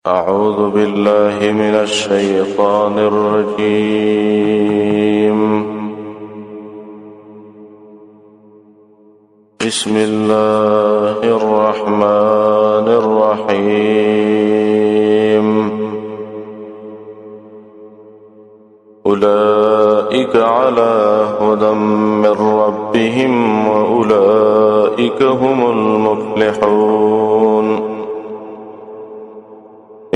أعوذ بالله من الشيطان الرجيم. بسم الله الرحمن الرحيم. أولئك على هدى من ربهم وأولئك هم المفلحون.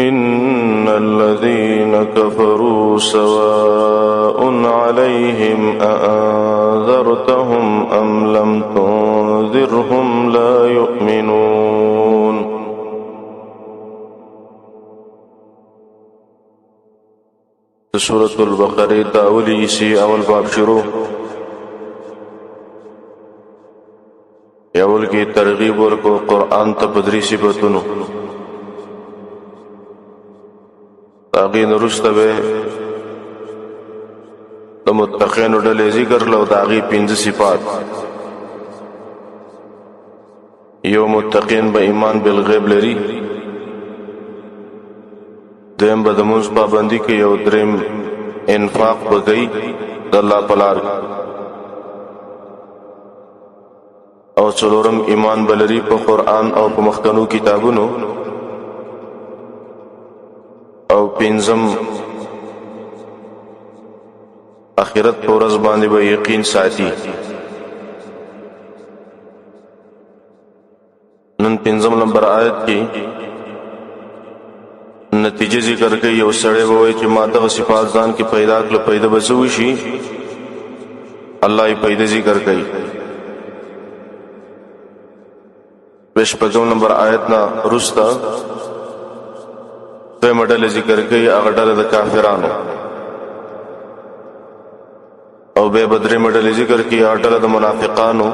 إن الذين كفروا سواء عليهم أأنذرتهم أم لم تنذرهم لا يؤمنون. سورة البقرة تاولی سی اول باب شروع. اول کی ترغیب ورکو قرآن تدریسی بتونو تاغی نرست بے د متقین ډلې ذکر لو تاغی 5 صفات. یو متقین به ایمان بالغیب لري، دیم به د منځ پابندي کوي، او دریم انفاق به کوي د الله په لار، او څلورم ایمان به لري په قرآن او په مخکنو کتابونو، او پنځم آخرت په ورځ باندې به یقین ساتي. نن پنځم نمبر آیت کې نتیجه ذکر کوي. یو سړی به وایي چې ما دغه صفات ځان کې پیدا کړل، پیدا به څه وشي؟ الله یې پیدا ذکر کوي. شپږم نمبر آیت نه وروسته دویمه ډله ذکر کوي، هغه ډله د کافرانو، او بیا به درېیمه ډله ذکر کوي، هغه ډله د منافقانو.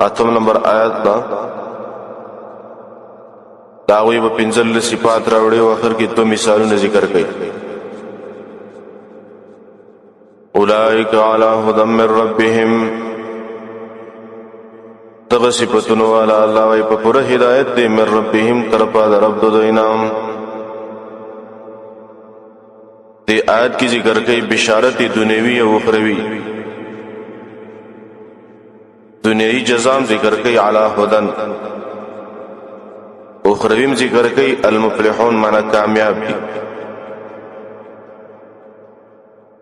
اتم نمبر آیت نه د هغوی به 15 صفات راوړي، او آخر کې 2 مثالونه ذکر کوي. اولئک علی هدى من ربهم، دغه صفتونو والا الله وایي په پوره هدایت دی، من ربهم طرفا د رب د دوی نام. دی آیت کی ذکر کئی بشارت دنیوی و اخروی. دنیوی جزام ذکر کئی علی هدن، اخرویم ذکر کئی المفلحون مانا کامیاب دی.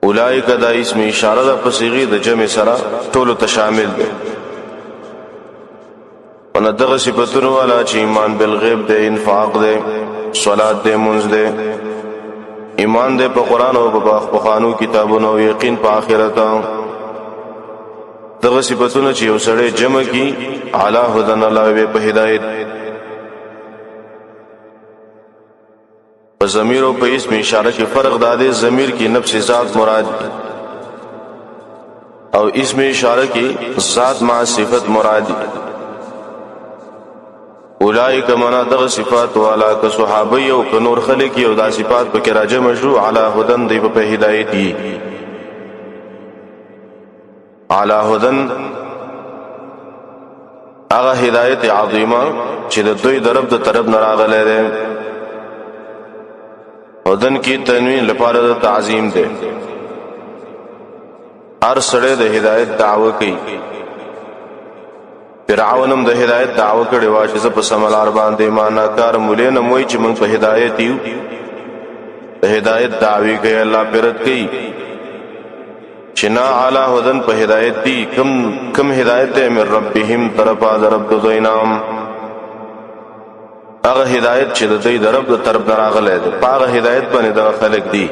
اولئک دا اسم اشارہ دا پسیغی دا جمع سرا ټولو ته شامل دی. وندغه صفتونو والا چې ایمان بالغیب دی، انفاق دی، صلات دی، منځ دی، ایمان دے پا قرآن و پا خانو کتابونو، یقین پا آخرت. دغه صفتونه چې یو سړی جمع کی علی هدن، الله وی په هدایت. په ضمیر او په اسم اشاره کې فرق دادې، ضمیر کی نفس ذات مراد او اسم اشاره کی ذات مع صفت مراد. اولئک منا دغه صفات والا که صحابه او که نور خلق یو دا صفات په کې راجمع شو، علی هدن دی په هدایت دی. علی هدن هغه هدایت عظیمه چې د دوی د رب د طرف نه راغلی دی. هدن کی تنوین لپاره د تعظیم دی. هر سړی د هدایت دعوه کوي. فرعونم د هدایت دعوه کړي وا چې زه په سملار باندې معنا کار مولین موي چې موږ په هدایت یو. د هدایت دعوی کوي، الله پرد کوي چې نا اعلی هدن په هدایت دی. کم هدایت دی؟ من ربهم طرفا د رب د دوی نام. هغه هدایت چې د دوی د رب د طرف نه راغلی دی، په هغه هدایت باندې دغه خلک دي.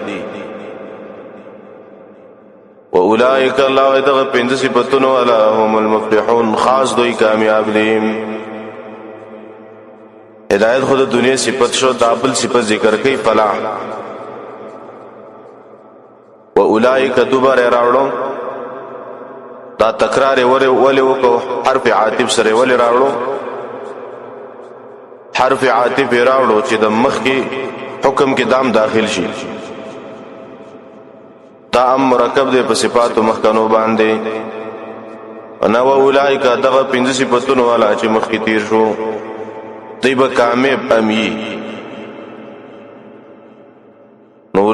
و اولئک الله وی دغه 5 صفتونو والا هم المفلحون، خاص دوی کامیاب دي. هدایت خود دنیا صفت شو، دابل صفت ذکر کوي فلاح. و اولئک دوباره راوړو، دا تکرار ولی وکړو، حرف عاطف سره ولی راوړو. حرف عاطف راوړو چې د مخ کې حکم کې دام داخل شي. دا مرکب دی په صفات مخکنو باندې. نو اولئک دغه 5 صفاتونو والا چې مخکې تیر شو، دی به کامیاب امی.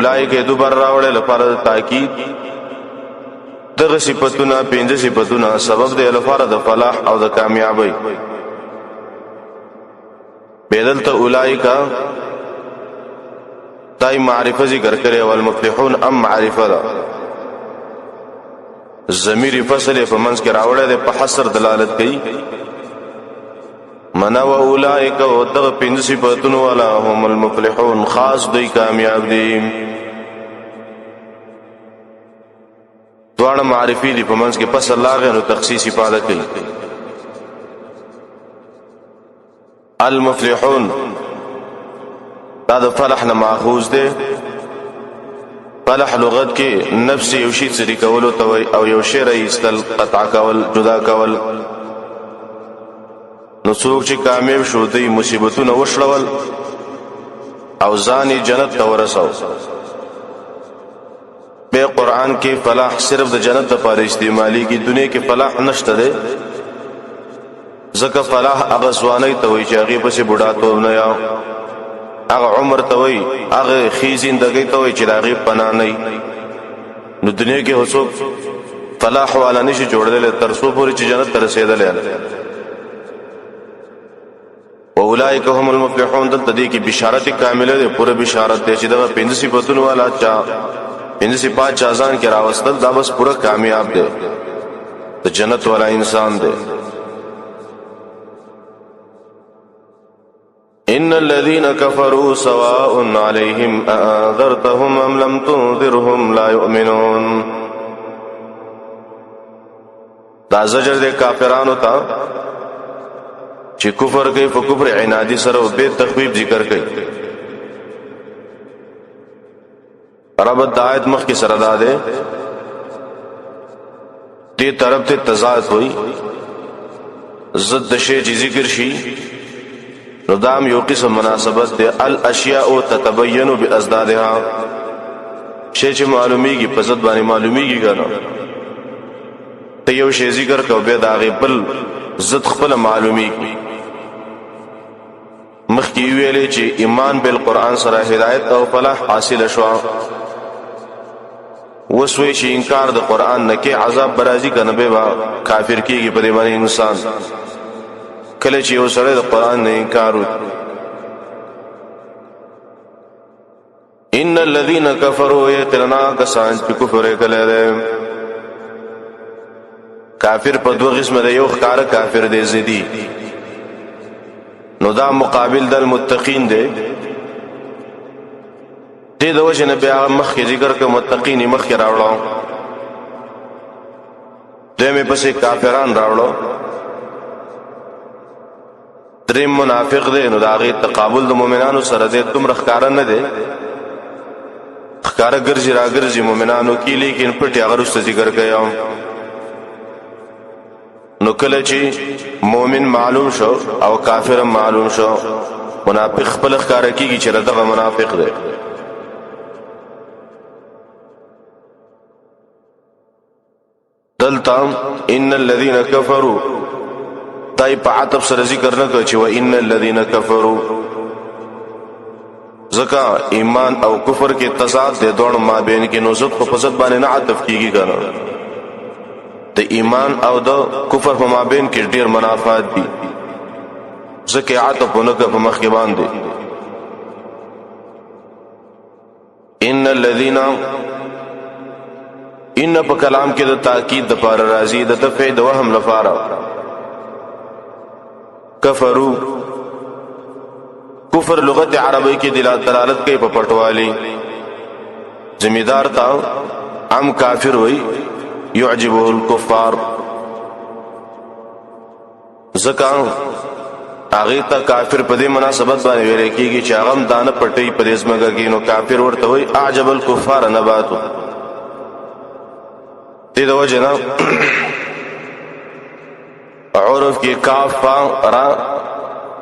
اولئک دوبر راوړل لپاره تاکید دغه صفاتونه 5 صفاتونه سبب دی لپاره د فلاح او د کامیابی بدلته اولئک دای معرفه ذکر کړي او المفلحون ام معرفه ده ضمیر فصل په منځ کې راوړل دی په حصر دلالت کوي منا و اولئک او دغه 5 صفاتونه والا هم المفلحون خاص دوی کامیاب دي دوانه معرفي دي په منځ کې پس الله غو تخصیص ifade کوي المفلحون دا د فلح نه ماخوذ دی فلح لغت کې نفس یو شی سری کول او یو شی راستل قطع کول جدا کول نو څوک چې کامیاب شو دی مصیبتونه وشړول او ځان جنت ته ورساو به قران کې فلاح صرف د جنت لپاره استعمالي کی دنیا کې فلاح نشته ده زکه فلاح هغه ځواني ته وي چې هغه پسې بوډا توب نه یا هغه عمر ته وي هغه خېزندګي ته وي چې هغه پناه نه نو دنیا کې هوڅو فلاح والا نشي جوړدل تر څو پورې چې جنت ته رسیدل اولئک هم المفلحون دلته دې کې بشارت کامله ده پوره بشارت ده چې دا 5 صفاتونه والا چا 5 صفات چازان کې راوستل دا بس پوره کامیاب ده ته جنت والا انسان ده ان الذين كفروا سواء عليهم انذرتهم ام لم تنذرهم لا يؤمنون دا زجر دے کافرانو تا چې کفر کوي په کفر عنادي سره او به تخویب ذکر کوي رب د آیت مخ کې سره ده دې طرف ته تضاد وي ضد شی چې ذکر شي نو دام یو قسم مناسبت ده الاشیاء تتبین بازدادها شی چې معلومیږي په ضد باندې معلومیږي کنه ته یو شی ذکر کو به دا غي بل ضد خپل معلومیږي مخکې ویلې چې ایمان بالقران سره هدایت او فلاح حاصل شو وسوي چې انکار د قران نه کې عذاب برازي کنه به کافر کیږي په دې باندې انسان کله چې یو سره د قران نه انکار ان الذين كفروا يقرنا کسان چې کفر کړي کافر په دوه قسمه دی یو ښکار کافر دی زیدی نو دا مقابل د المتقین دی دې د وجه نه بیا مخکې ذکر کوم متقین مخکې راوړو دمه پسې کافران راوړو دریم منافق دی نو دا غي تقابل د مؤمنانو سره دی تم رخکار نه دی ښکار ګرځي راګرځي مؤمنانو کې لیکن پټي هغه رست ذکر کوي نو کله چې مؤمن معلوم شو او کافر معلوم شو منافق خپل ښکار کیږي چې دغه منافق دی دلتا ان الذين كفروا دای په عطف سره ذکر نه کوي چې و ان الذين كفروا زکا ایمان او کفر کې تضاد دي دوه مابین کې نو زت په فساد باندې نه عطف کیږي کنه د ایمان او د کفر په مابین کې ډیر منافات دي زکه عطف نه کوي په مخ کې باندې ان الذين ان په کلام کې د تاکید د پار راضی د دفع د وهم لپاره کفرو کفر لغت عربی کې دلالت کوي په پټوالي زمیدار تا ام کافر وي يعجبه الكفار زکا هغه ته کافر په دې مناسبت باندې ویل کېږي چې هغه دانه پټي په دې سمګه کې نو کافر ورته وي اعجب الكفار نباتو دې د وجه نه عرف کې کاف فا را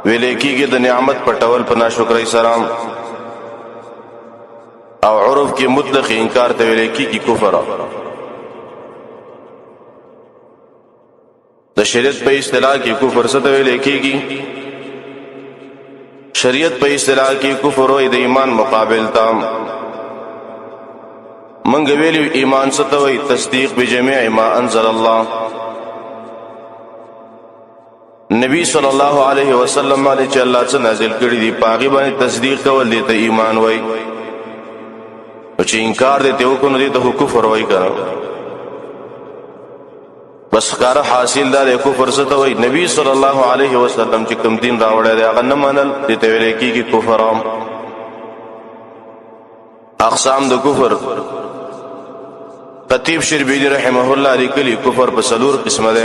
ویل کېږي د نعمت پټول په ناشکرۍ سره او عرف کې مطلق انکار ته ویل کېږي کفر د شریعت په اصطلاح کې کفر څه ته ویل کېږي شریعت په اصطلاح کې کفر او د ایمان مقابل تام منګ ویلو ایمان ستوي تصدیق بجميع ما انزل الله. نبی صلی الله علیه وسلم باندې چې الله څخه نازل کړی دی پاغي باندې تصدیق کول دي ته ایمان وای، او چې انکار دي ته وکړو دي ته کفر وای کړه. بس کار حاصل دا کفر څه ته وای. نبی صلی الله علیه وسلم چې کوم دین راوړی دی هغه نه منل دي ته ویل کېږي کفر. اقسام د کفر خطیب شربیلی رحمه الله لیکلی کفر په څلور قسمه ده.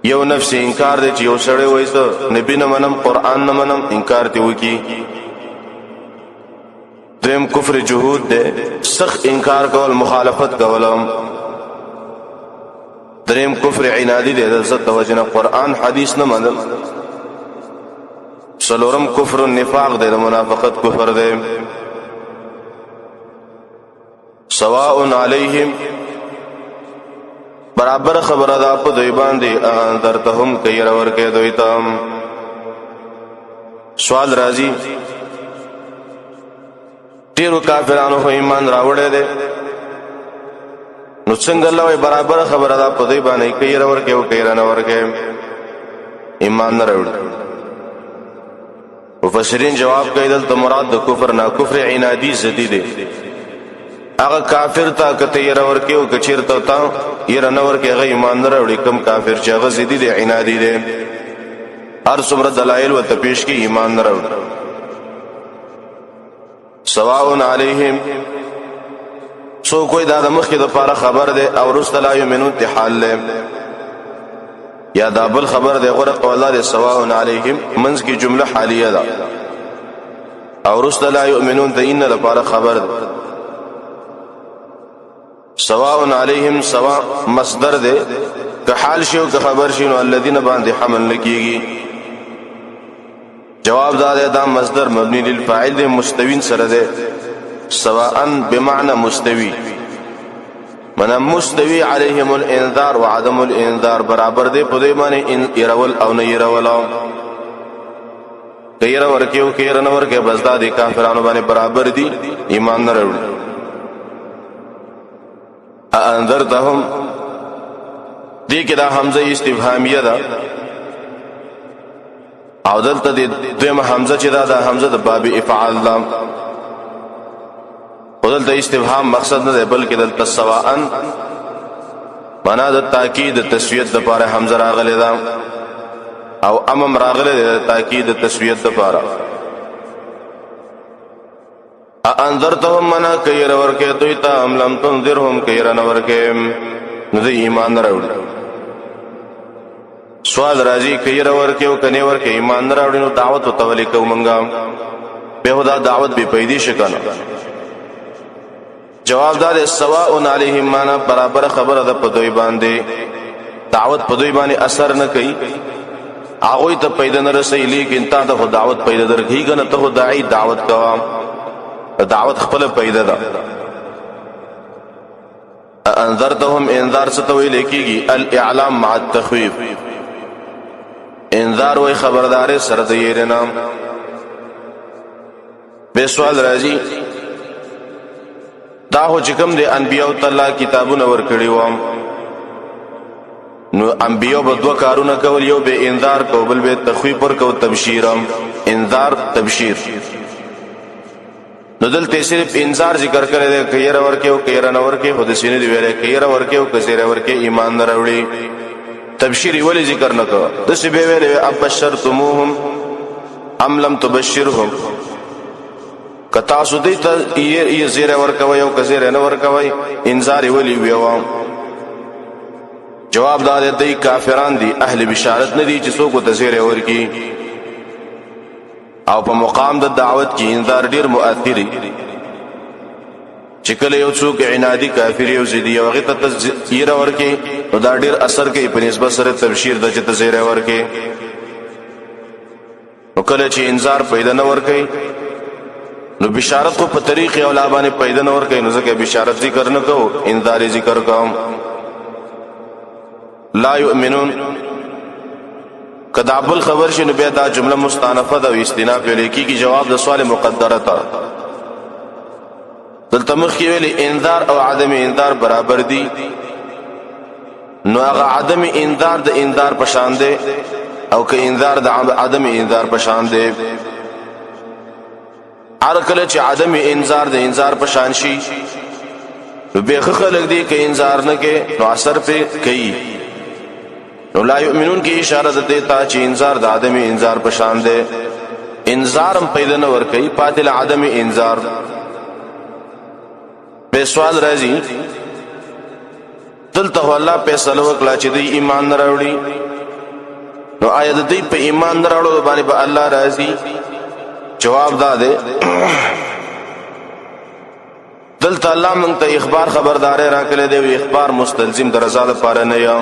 یو نفس انکار دی چې یو سړی وایي ته نبی نه منم قرآن نه منم انکار ته وکي. دویم کفر جهود دی سخت انکار کول مخالفت کولم. دریم کفر عنادی دی د عزت د وجې نه قرآن حدیث نه منل. څلورم کفر النفاق دی د منافقت کفر دی. سواء علیہم برابر خبره ده په دوی باندې انذرتهم کیر ورکه دوی ته. سوال راځي ډیرو کافرانو خو ایمان راوړی دی نو څنګه الله وایي برابر خبره ده په دوی باندې کیر ورکه او کیر نه ورکه ایمان نه راوړي. مفسرین جواب کوي دلته مراد د کفر نه کفر عنادی زدی دی. هغه کافر ته کته ير ورکه او کچیرته تا ير نه ورکه هغه ایمان نه راوړي. کم کافر چې هغه زدی دی عنادی دی هر څومره دلایل و ته پیش کی ایمان نه راوړي. سواء علیہم سو کوئی دا مخکې د پاره خبر دی او رست لا یمنون تحال له یا دا بل خبر دی غره قولا دی سواء علیہم منځ کی جمله حالیه ده او رست لا یؤمنون د ان د پاره خبر دی. سواء علیہم سواء مصدر دے که حال شو که خبر شنو الذین باندې حمل لکیږي. جواب دا مصدر مبنی للفاعل دے مستوین سره دے. سواء بمعنى مستوی منا مستوی علیہم الانذار وعدم الانذار برابر دے په دې باندې ان يرول او نه يرول. کیر ورکه او کیر نه ورکه بس دا دي کافرانو باندې برابر دي ایمان نه وروړي. انذرتهم دې کې دا حمزه استفهامیه ده او دلته دې دویمه حمزه چې دا حمزه د باب افعال ده. دلته استفهام مقصد نه ده بلکې دلته سواء معنا د تاکید تسویت د پاره حمزه راغلی ده او امم راغلی ده تاکید تسویت د پاره. انذرتهم منا کیر ورکه دوی ته ام لم تنذرهم کیر نه ورکه نو د ایمان نه راوړي. سوال راځي کیر ورکه او کني ورکه ایمان نه راوړي نو دعوت او تولی کومنګا به خدا دعوت به پیدا شکنه. جواب دار سواء علیہم معنا برابر خبره ده په دوی باندې دعوت په دوی باندې اثر نه کوي. هغه ته پیدا نه رسي لیکن تا ته دعوت پیدا درکې کنه ته داعی دعوت کوه دعوت خپل پیدا ده. انذرتهم انذار ستوي لیکيږي الاعلام مع التخويف. انذار وای خبردار سره د یې نام. به سوال راځي دا هو چې کوم د انبیاء تعالی کتابونه ورکړي و نو انبیاء به دوه کارونه کول یو به انذار کو بل به تخویف ور کو تبشیر. انذار تبشیر نو دلته صرف انذار ذکر کړی دی کیر ورکه او کیر نه ورکه خود سینې دی ویل کیر ورکه او کیر ورکه ایمان نه راوړي. تبشیر ولی ذکر نه کو د څه به ویل ابشرتموهم ام لم تبشرهم کتا سودی ته یې زیره ورکوي او کزیر نه ورکوي انذار ولی ویو. جواب دار دی کافران دي اهل بشارت نه دي چې څوک ته زیره ورکی او په مقام د دعوت کې انذار ډیر مؤثر چې کله یو څوک عنادي کافر یو زیدي او هغه ته تزیره ورکی نو دا ډیر اثر کوي په نسبت سره تبشیر د چې تزیره ورکی. نو کله چې انذار پیدا نه ورکی نو بشارت کو په طریق او لابانه پیدا نه ورکی نو ځکه بشارت ذکر نه کو انذار ذکر کوم. لا یؤمنون کدا بل خبر شنو بیا دا جمله مستانفه ده او استئناف لیکي کی جواب د سوال مقدره تا دلته مخکې ویلي انذار او عدم انذار برابر دي، نو هغه عدم انذار د انذار په شان دی او که انذار د عدم انذار په شان دی. هر کله چې عدم انذار د انذار په شان شي نو بیخ خلق دی که انذار نه کې نو اثر په کوي. نو لا یؤمنون کی اشاره ده ته چې انذار د عدم انذار په شان دی، انذار هم پیدا نه ور کوي پاتې عدم انذار. به سوال راځي دلته الله فیصله وکړه چې دوی ایمان نه راوړي، نو آیا د دوی په ایمان نه راوړلو باندې به الله راضي؟ جواب دا دی دلته الله موږ ته اخبار خبرداري راکړي دی، اخبار مستلزم د رضا لپاره نه یو.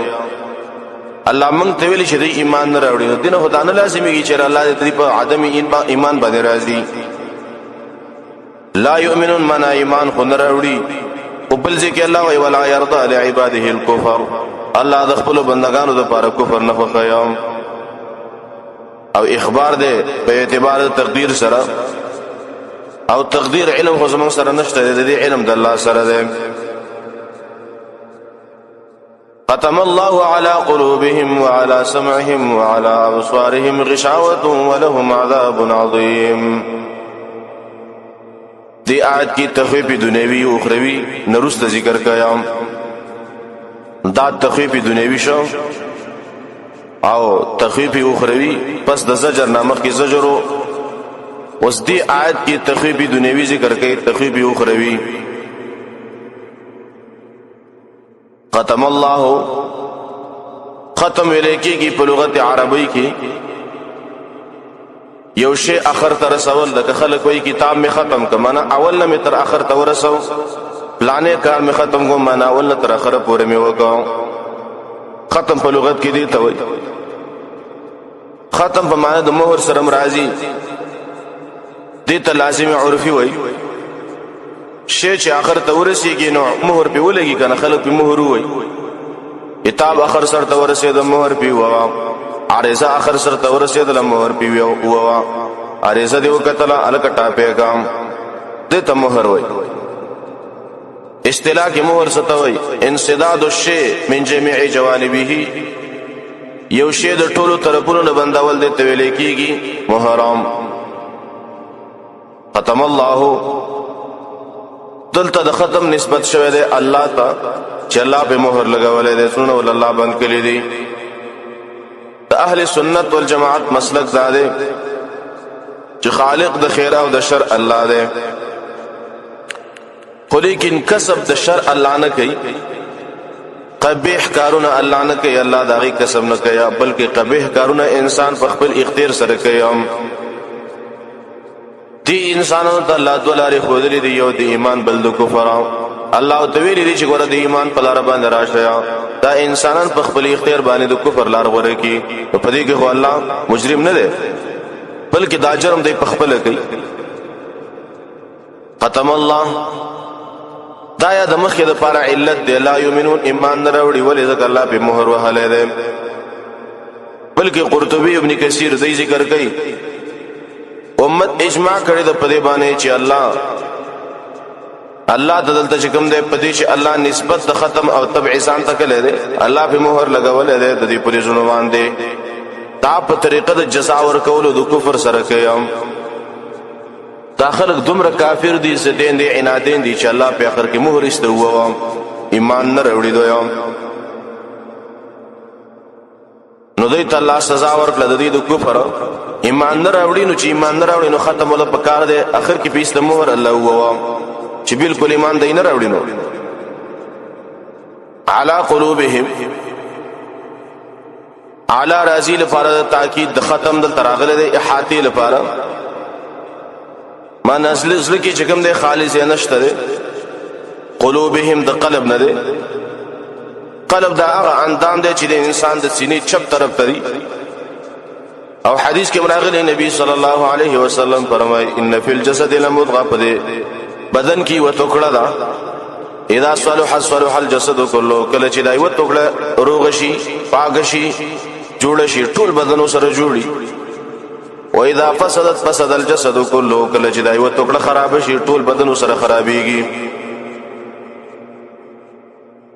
الله موږ ته ویلي چې دوی ایمان نه راوړي، نو دینه خدای نه لازمي چې الله دې په عدم ایمان باندې راضي. لا یؤمنون منا ایمان خو نه راوړي، او بل ځکه الله وی ولا يرضى لعباده الكفر، الله د خپل بندگانو لپاره کفر نه خوښوي. او اخبار دې په اعتبار تقدیر سره، او تقدیر علم خو زموږ سره نشته، دې علم د الله سره دی. ختم الله على قلوبهم وعلى سمعهم وعلى ابصارهم غشاوة ولهم عذاب عظيم. دی آیت کی تخویف دنیوی و اخروی نرست ذکر کیا، دا تخویف دنیوی شو او تخویف اخروی پس د زجر نامخ کی زجرو. اس دی آیت کی تخویف دنیوی ذکر کئی تخویف اخروی. ختم اللہ ختم علیکی کی پلغت عربی کی یو شی اخر تر رسول لکه خلک وی کتاب می ختم ک معنا اول نه تر اخر ته ورسو، پلانې کار می ختم کو معنا اول نه تر اخر پورې می وکاو. ختم په لغت کې دی ته وی ختم په معنا د مهر سره مرাজি دي ته لازم عرفي وی شی چې اخر ته ورسیږي نو مهر په ولګي کنه خلک په مهر وی. کتاب اخر سره ته ورسید مهر په ووا، عارضه اخر سره ته ورسېدل مهر پیوي او عارضه دیو کتلا الکټا پیغام دته مهر وای. اصطلاح کې مهر ستوي انسداد الشيء من جميع جوانبه، یو شی د ټولو طرفونو نه بندول دي ته ویل کیږي محرم. ختم الله دلته د ختم نسبت شوه دی الله ته چې الله په مهر لګولې دي، سنن ول الله بند کړی دي. اهل سنت والجماعت مسلک دا دی چې خالق د خیر او د شر الله دی، خو لیکن کسب د شر الله نه کوي، قبیح کارونه الله نه کوي، الله داغي کسب نه کوي، بلکې قبیح کارونه انسان په خپل اختیار سره کوي. دي انسانانو ته الله دولاري خودلې دی، یو د ایمان بل د کفر. الله تعالی دې چې ګوره د ایمان په لار باندې راشه، دا انسانان په خپل اختیار باندې د کفر لار غوړي کی، په دې کې خو الله مجرم نه دی بلکې دا جرم دی په خپل کوي. ختم الله دا یا د مخې د لپاره علت دی، لا یؤمنون ایمان نه راوړي ولې ځکه الله په مهر وهلې دی. بلکې قرطبی ابن کثیر دې ذکر کوي امت اجماع کړي د پدې باندې چې الله دلته چې کوم دی پدې چې الله نسبت د ختم او تبع ځان ته کړي دی، الله په مهر لګولې دی د دې پرې ژوند باندې دا په طریقه د جزا ورکولو د کفر سره کوي. دا خلک دومره کافر دي زدين دي عنادین دي چې الله په اخر کې مهر ایسته وو ایمان نه وروړي دوی، نو دوی ته الله سزا ورکړه د دې د کفر ایمان نه وروړي. نو چې ایمان نه وروړي نو ختم ولا پکار دی اخر کې پیسته مهر الله وو چې بالکل ایمان دی نه وروړي. نو علی قلوبهم علی راضی لپاره تاکید د ختم د تراغله د احاطه لپاره ما نزل زل کی چکم دے خالص نشته دے، قلوبهم د قلب نه دے، قلب دا هغه اندام دی چې د انسان د سینې چپ طرف ته دی. او حدیث کې راغلی نبی صلی الله علیه وسلم فرمای ان فی الجسد لمضغه، په بدن کې و ټوکړه دا اذا صلح صلح الجسد كله، کله چې دا و ټوکړه روغ شي پاک شي جوړ شي ټول بدن سره جوړي. واذا فسدت فسد الجسد كله، کله چې دا یو ټوکړه خراب شي ټول بدن سره خرابيږي.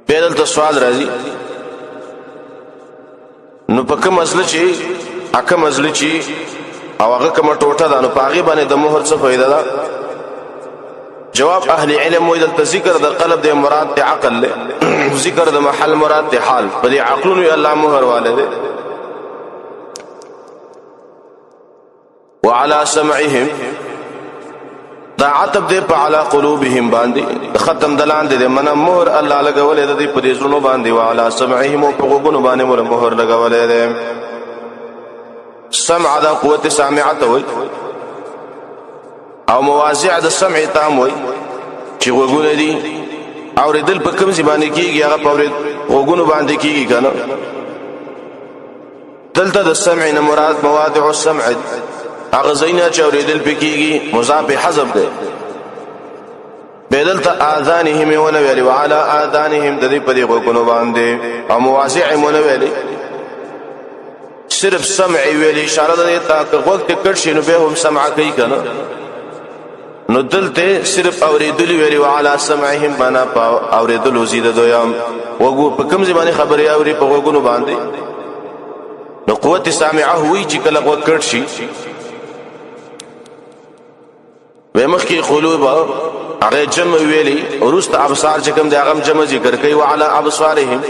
پیدل ته سوال راځي نو په کوم مسله چې اکه مسله چې او هغه کوم ټوټه ده نو پاغي باندې د مهر څه فائدہ ده؟ جواب اهل علم وایي د ذکر د قلب د مراد د عقل له ذکر د محل مراد د حال په دې عقلونو الله مهر والده. وعلى سمعهم دا عتب دې په علی قلوبهم باندې ختم دلان دې من مهر الله لګولې دې په دې زړونو باندې. وعلى سمعهم په غوګونو باندې مهر لګولې دې. سمع دا قوت سامعه وي او مواضع د سمع تام وي چې غوګونه دي اوریدل په کوم ځای باندې کیږي هغه په غوګونو باندې کیږي کنه. دلته د سمع نه مراد مواضع السمع هغه زینا چې اوریدل پکېږي مضاف حذف ده. بدلته اذانهم ونویل وعلى اذانهم د دې په دې غوګونو باندې او مواضع ونویل صرف سمع ویل اشاره ده ته وخت کړ شي نو به هم سمع کوي کنه. نو دلته صرف اوریدل ویل وعلى سمعهم معنا اوریدل زید دویم وګو په کوم ځای باندې خبري اوري په غوګونو باندې. نو قوت سامعه وی چې کله وخت کړ شي ومخ کی قلوب هغه جمع ویلي ورست ابصار چې کوم د هغه جمع ذکر کوي وعلى ابصارهم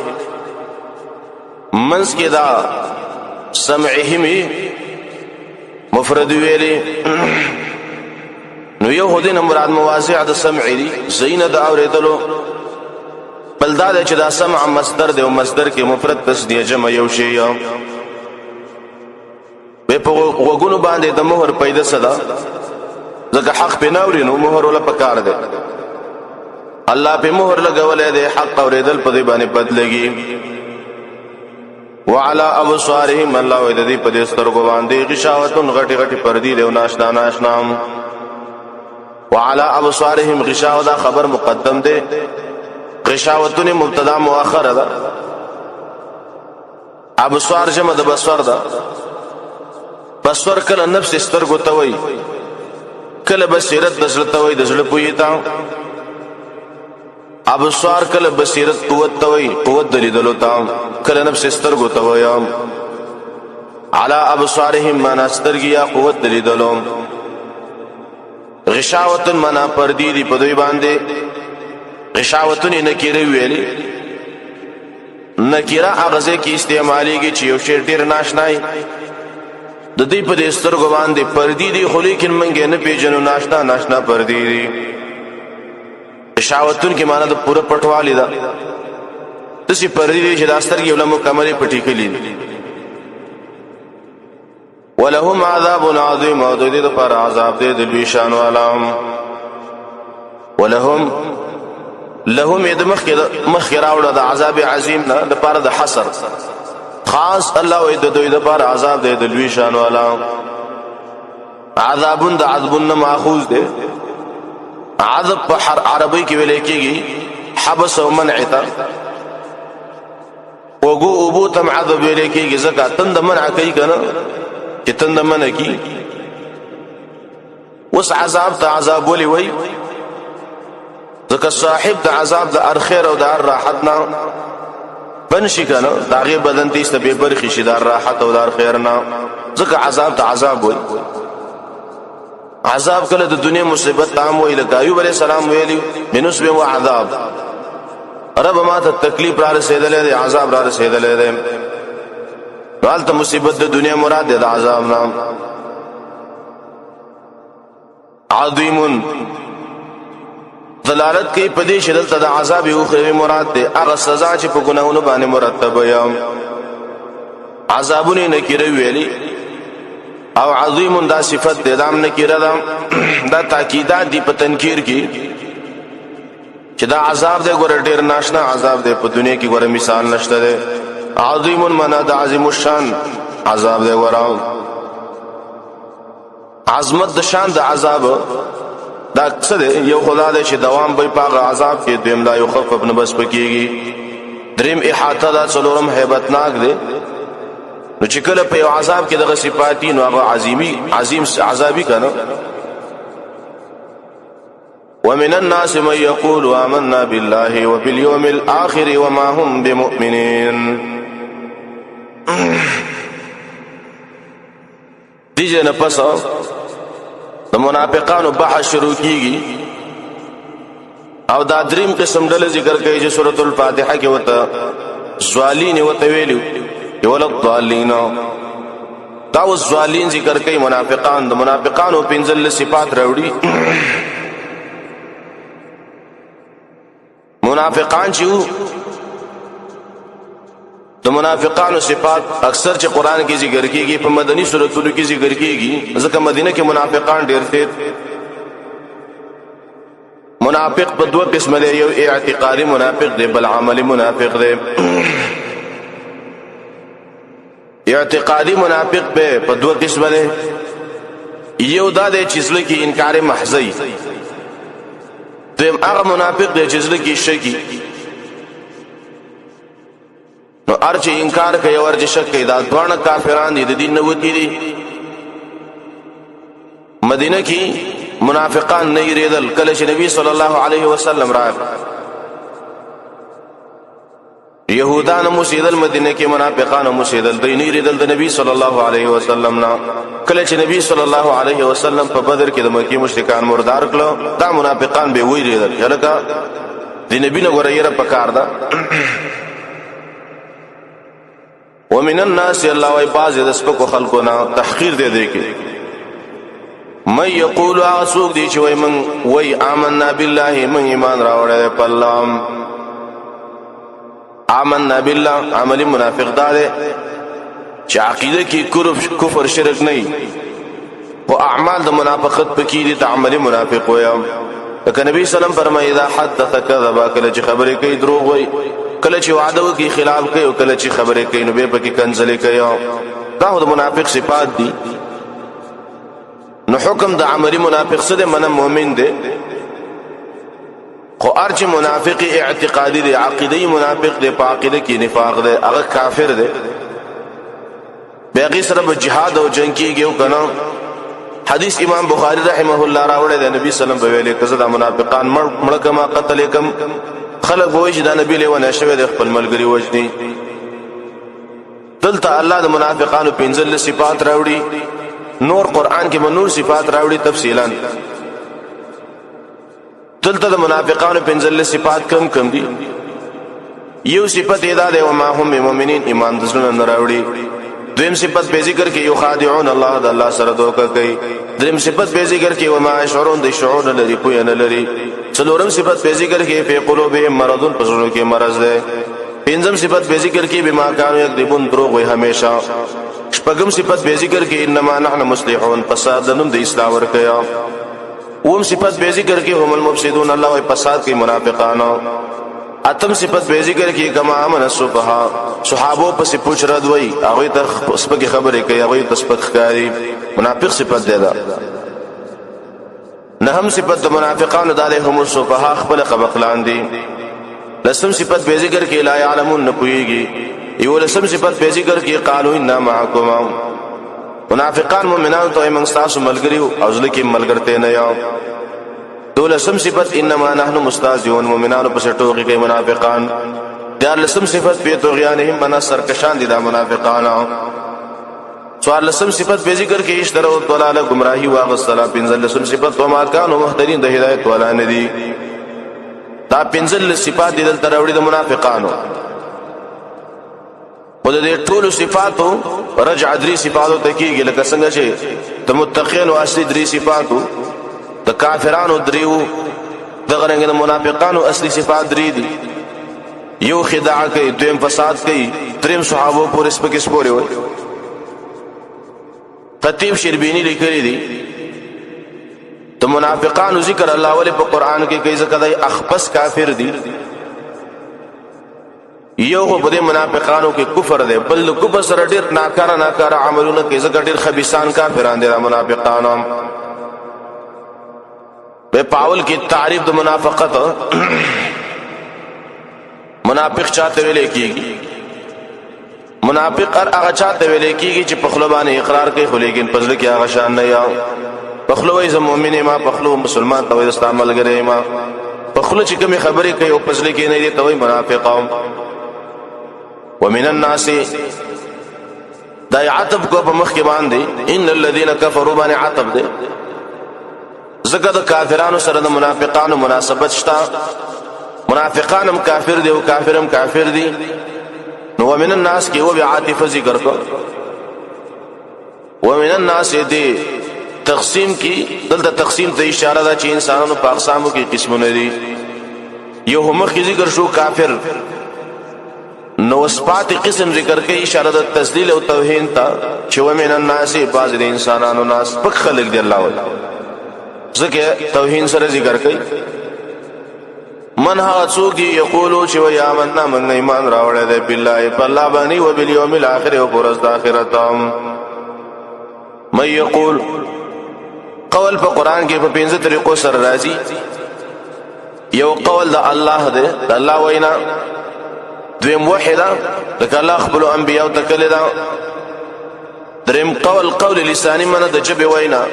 منس کې دا سمعهم مفرد ویلي نو یو هدين مراد مواضع د سمع دي زین د اوریدلو بل دا چې دا سمع مصدر دی او مصدر کې مفرد تصدیه جمع یو شی په وګونو باندې د مهر پیدا صدا ځکه حق په ناوري نو مهر ولا پکار دی. الله په مهر لګولې دی حق اوریدل په دې باندې بدلږي. وعلى ابصارهم الله وذي په دې سترګو باندې غشاوتن غټي غټي پردي له ناشنا ناشنام. وعلى ابصارهم غشاوه دا خبر مقدم دی غشاوتن مبتدا مؤخر ده. ابصار جمع د بصر ده. بصر کله نفس سترګو ته وای کله بصیرت د زړه ته وای د زړه پوی تا. ابصار کله بصیرت قوت ته وای قوت د لیدلو تا کله نفس سترګو ته وای. على ابصارهم معنا سترګیا قوت د لیدلو. غشاوتن معنا پردی دی په دوی باندې. غشاوتن نکیره ویلي نکیره اغزه کی استعمالیږي چې یو شی ډیر ناشنای د دې په دې سترګو باندې پردي دي خو لیکن منګه نه پیژنو ناشنا ناشنا پردي دي. شاوتون کې معنا د پوره پټوالي ده دسي پردي دي چې د سترګې ولا مکمل پټي کړي. ولهم عذاب عظیم او د دې لپاره عذاب دې د لوی شان والام. ولهم د مخراوړه د عذاب عظیم نه د لپاره د حصر خاص الله وې د دوی د بار عذاب دې د لوی شان والا. عذابون د عذبون ماخوذ دې عذاب په عربی کې ویل کېږي حبس او منع تا وګو ابو تم عذاب ویل کېږي زکات تند منع کوي کنه چې تند منع کی. وس عذاب ته عذاب ولي وای زکه صاحب د عذاب د ارخير او د راحتنا بنشي کنه داغه بدن ته استبه برخي شدار راحت او دار خیرنا ځکه عذاب ته عذاب وای. عذاب کله د دنیا مصیبت تام وای لکه ایوب علیہ السلام ویلی منسب و عذاب رب ما ته تکلیف را رسیدلې دی عذاب را رسیدلې دی. حالت مصیبت د دنیا مراد دی د عذاب نام. عظیم دلالت کوي په دې شدت د عذاب او خیر مراد ده هغه سزا چې په ګناہوں باندې مرتب یم. عذابونه نکره ویلي او عظیم دا صفت ده دام نکره ده دا تاکیدات دی په تنکیر کې چې دا عذاب ده ګور ډیر ناشنا عذاب ده په دنیا کې ګور مثال نشته ده. عظیم معنا د عظیم الشان عذاب ده ګور عظمت د شان د عذاب دا څه یو خدا دې چې دوام به پاغه عذاب کې دیم لا یو خفف نه بس پکېږي. دریم احاطه دا څلورم hebatناک دی نو چې کله په عذاب کې دغه صفات نو هغه عظیم عذابي کنه. ومن الناس من يقول آمنا بالله وباليوم الآخر وما هم بمؤمنين. دیجه نه پس د منافقانو بحث شروع کیږي او دا دریم قسم ډله ذکر کوي چې سورۃ الفاتحه کې وته زوالین وته ویلو ولا الضالین. دا زوالین ذکر کوي منافقان. د منافقانو پنځل صفات راوړي. منافقان چې د منافقانو صفات اکثر چې قران کې ذکر کیږي په مدني سورتونو کې ذکر کیږي ځکه مدینه کې منافقان ډېر دي. منافق په دوه قسم دی، یو اعتقادي منافق دی بل عملی منافق دی. اعتقادي منافق په دوه قسم دی، یو دا دی چې ځل کې انکار محضی، دیم هغه منافق دی چې ځل کې شکی. نو ارچ انکار کوي او ارچ شک کوي، دا دوه کافران دي، د دین نه وتی دي. مدینه کې منافقان نه یریدل. کله چې نبی صلی الله علیه وسلم راغ يهودان مسیدل، مدینه کې منافقان مسیدل، دوی نه یریدل د نبی صلی الله علیه وسلم نه. کله چې نبی صلی الله علیه وسلم په بدر کې د مکی مشرکان مردار کړو، دا منافقان به ویریدل یلکه د نبی نه غوړیره پکار ده. ومن الناس الله وای باز د سپکو خلقنا تحقیر دے دے کې من یقول اسوق دی چې وای من وای آمنا بالله، من ایمان راوړل په الله. آمنا بالله عملی منافق دا ده چې عقیده کې کفر شرک نه او اعمال د منافقت پکې دي، ته عملی منافق وای. لکه نبی سلام فرمایي اذا حدث كذب، کله چې خبرې کوي دروغ وای، کله چې وعده وکي خلاف کوي او کله چې خبرې کوي نو به پکې کنځلې کوي. دا د منافق صفات دي. نو حکم د عملی منافق څه دی؟ من مؤمن دی، خو ارچ منافق اعتقادي دی، عقیدی منافق دی، په عقیده کې نفاق دی، هغه کافر دی. بیاغي سره به جهاد او جنگ کېږي او کنه. حدیث امام بخاری رحمه الله راوړی دی، نبی سلام په ویلي کزه د منافقان مړ کما قتل کم. خلق وایي چې دا نبی له ونه شوی د خپل ملګری وجني. دلته الله د منافقانو پنځل صفات راوړي. نور قران کې نور صفات راوړي تفصیلا. دلته د منافقانو پنځل صفات کم دي. یو صفت ادا ده وما هم مؤمنین، ایمان د زړه نه راوړي. دویم صفت به ذکر کې یخادعون الله، د الله سره دوکه کوي. دریم صفت به ذکر کې وما يشعرون، د شعور نه لري، پوهه نه لري. څلورم صفت به ذکر کې فی قلوبهم مرض، پسونو کې مرض ده. پنځم صفت به ذکر کې بما كانوا یکذبون، دروغ وي همیشه. شپږم صفت به ذکر کې انما نحن مصلحون، فساد نوم د اصلاح ورکیا. اوم صفت به ذکر کې هم المفسدون، الله وي فساد کې منافقانو. اتم صفت به ذکر کې کما امن الصبح، صحابو پس پوچھ رد وي، هغه ته سپک خبرې کوي، هغه ته سپک ښکاری. منافق صفت ده. نهم صفت د منافقانو د هم الصفحاء، خپل قبقلان دي. لسم صفت به ذکر کې لا يعلمون، نه پويږي. یو لسم صفت به ذکر کې قالوا اننا معكم. منافقان مؤمنان ته موږ تاسو ملګری او ځل کې ملګرته نه یو. دولسم صفت انما نحن مستهزئون، مؤمنانو په ټوکی کوي منافقان. دیارلسم صفت په طغیانهم بنا سرکشان دي دا منافقان. څوارلسم صفت به ذکر کې اشترا او ضلاله گمراهي واغسلا. پنځلسم صفت وما كانوا مهتدين، د هدایت ولا نه دي. دا پنځل صفات دي دلته راوړي د منافقانو. په دې ټولو صفاتو رجع درې صفاتو ته کېږي، لکه څنګه چې د متقینو اصلي درې صفاتو، د کافرانو دریو، دغه رنګ د منافقانو اصلي صفات درې دي. یو خداع کوي، دویم فساد کوي، دریم صحابو پورې سپکې سپورې وي. خطیب شربینی لیکلی دي د منافقانو ذکر الله ولې په قران کې کوي ځکه د اخبث کافر دي. یو په دې منافقانو کې کفر دی، بل کفر سره ډېر ناکاره عملونه کوي ځکه ډېر خبيثان کافران دي منافقانو. به پاول کې تعریف د منافقت، منافق چاته ویل کېږي؟ منافق هغه چاته ویل کیږي چې په خله باندې اقرار کوي خو لیکن په ځل کې هغه شان نه یا په خله وایي زه مؤمن یم په خله مسلمان ته وایي استعمال غره یم په خله چې کومه خبرې کوي او په ځل کې نه دي ته وایي منافق. ومن الناس دا عتب کو په مخ کې باندې ان الذين كفروا باندې عتب دي زګد کافرانو سره د منافقانو مناسبت شتا منافقانم کافر دي او کافرم کافر دي نو ومن الناس کې و بعاطفه ذکر کو ومن الناس دي تقسیم کی دلته تقسیم ته اشاره ده چې انسانانو په اقسامو کې قسمونه دي یو هم کې ذکر شو کافر نو صفات قسم ذکر کې اشاره ده تسلیل او توهین ته چې ومن الناس بعض د انسانانو ناس پک خلق دی الله ولا ځکه توهین سره ذکر کوي من هغه څوک یقولو چې ویا آمنا من ایمان راوړل دی بالله په الله باندې او بالیوم الاخر او پر ورځ د آخرت مې یقول قول په قران کې په 15 طریقو سره راځي یو قول د الله دی د الله وینا دویم وحده لکه الله خپل انبیاء ته کړی دا دریم قول لسانی من د جبه وینا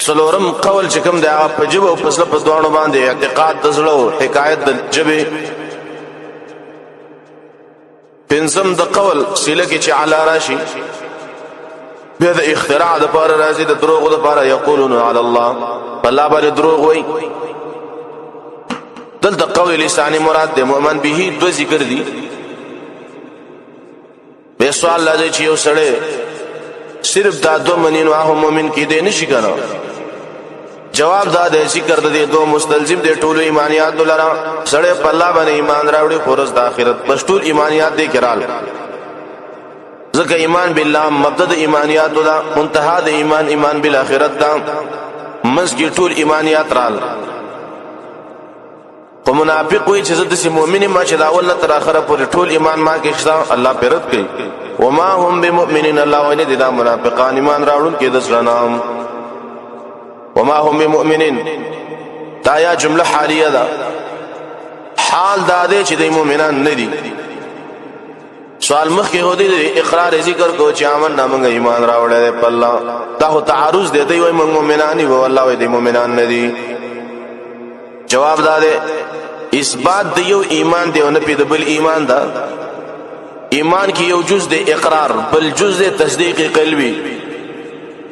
څلورم قول چې کوم دی هغه په جبه او په زړه په دوانو باندې اعتقاد د زړه او حکایت د جبه پنځم د قول سله کې چې علی راشي بیا د اختراع د پاره راځي د دروغ د پاره یقولون علی الله الله باندې دروغ وای دلته قول لسانی مراد د مؤمن به دو ذکر دي به سوال لږ چې یو سړی صرف دا دو منین واه مؤمن کې دی نشي کنه جواب دا د ذکر د دو مستلزم د ټولو ایمانیات دلاره سړی په الله باندې ایمان راوړي پرز د آخرت بس ټول ایمانیات دې کرال ځکه ایمان بالله مبدا د ایمانیات دا منتها د ایمان بالاخره دا مسجد ټول ایمانیات رال په منافق وي چې د مؤمن ما چې دا اول تر اخره پر ټول ایمان ما کې شته الله پرد کوي وما هم بمؤمنين الله ولې دا منافقان ایمان راوړل کې د سلام وما هم بمؤمنين دا یا جمله حالیه ده حال دا دی چې د مؤمنان نه دي سوال مخ کې هودي اقرار ذکر کو چې امن نامنګ ایمان راوړل په الله دا هو تعارض دی دوی مؤمنان او الله وي د مؤمنان نه دي جواب دا دی اثبات د یو ایمان دی او نه په بل ایمان دا ایمان کې یو جز د اقرار بل جز د تصدیق قلبي